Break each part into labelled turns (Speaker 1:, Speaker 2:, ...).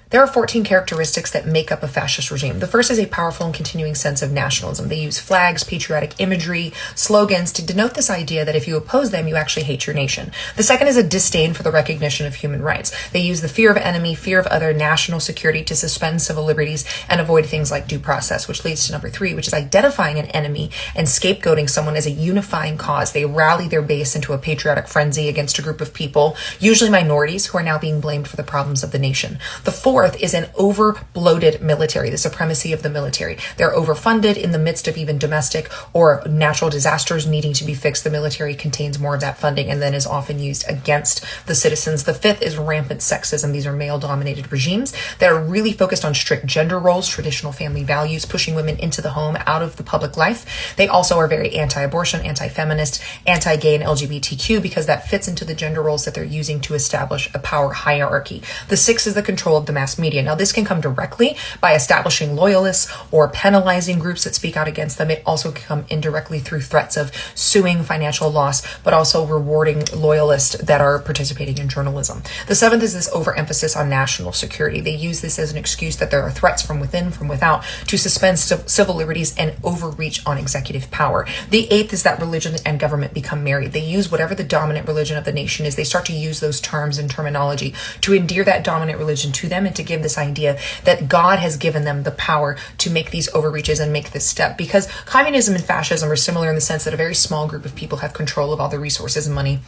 Speaker 1: There are 14 characteristics that make up a fascist regime. The first is a powerful and continuing sense of nationalism. They use flags, patriotic imagery, slogans to denote this idea that if you oppose them, you actually hate your nation. The second is a disdain for the recognition of human rights. They use the fear of enemy, fear of other, national security to suspend civil liberties and avoid things like due process, which leads to number 3, which is identifying an enemy and scapegoating someone as a unifying cause. They rally their base into a patriotic frenzy against a group of people, usually minorities, who are now being blamed for the problems of the nation. The fourth is an over-bloated military, the supremacy of the military. They're overfunded in the midst of even domestic or natural disasters needing to be fixed. The military contains more of that funding and then is often used against the citizens. The fifth is rampant sexism. These are male-dominated regimes that are really focused on strict gender roles, traditional family values, pushing women into the home, out of the public life. They also are very anti-abortion, anti-feminist, anti-gay, and LGBTQ because that fits into the gender roles that they're using to establish a power hierarchy. The sixth is the control of the mass media. Now, this can come directly by establishing loyalists or penalizing groups that speak out against them. It also can come indirectly through threats of suing, financial loss, but also rewarding loyalists that are participating in journalism. The seventh is this overemphasis on national security. They use this as an excuse that there are threats from within, from without, to suspend civil liberties and overreach on executive power. The eighth is that religion and government become married. They use whatever the dominant religion of the nation is. They start to use those terms and terminology to endear that dominant religion to them and to give this idea that God has given them the power to make these overreaches and make this step. Because communism and fascism are similar in the sense that a very small group of people have control of all the resources and money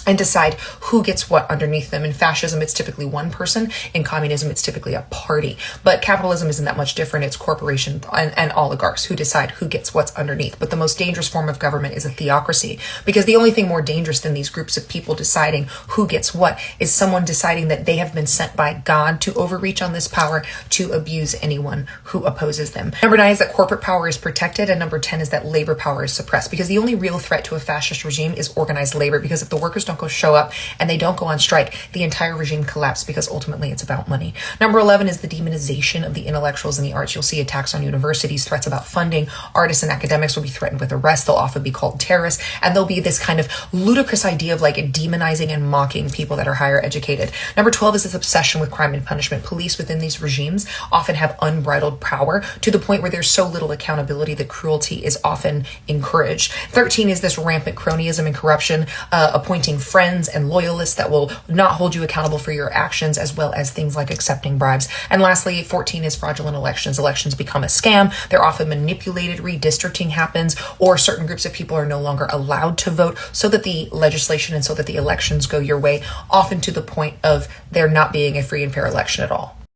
Speaker 1: and decide who gets what underneath them. In fascism, it's typically one person. In communism, it's typically a party. But capitalism isn't that much different. It's corporations and oligarchs who decide who gets what's underneath. But the most dangerous form of government is a theocracy, because the only thing more dangerous than these groups of people deciding who gets what is someone deciding that they have been sent by God to overreach on this power to abuse anyone who opposes them. Number 9 is that corporate power is protected, and number 10 is that labor power is suppressed, because the only real threat to a fascist regime is organized labor, because if the workers don't go show up and they don't go on strike, the entire regime collapses, because ultimately it's about money. Number 11 is the demonization of the intellectuals and the arts. You'll see attacks on universities, threats about funding. Artists and academics will be threatened with arrest. They'll often be called terrorists, and there'll be this kind of ludicrous idea of like demonizing and mocking people that are higher educated. Number 12 is this obsession with crime and punishment. Police within these regimes often have unbridled power to the point where there's so little accountability that cruelty is often encouraged. 13 is this rampant cronyism and corruption, appointing friends and loyalists that will not hold you accountable for your actions, as well as things like accepting bribes. And lastly, 14 is fraudulent elections. Elections become a scam. They're often manipulated. Redistricting happens, or certain groups of people are no longer allowed to vote so that the legislation and so that the elections go your way, often to the point of there not being a free and fair election at all.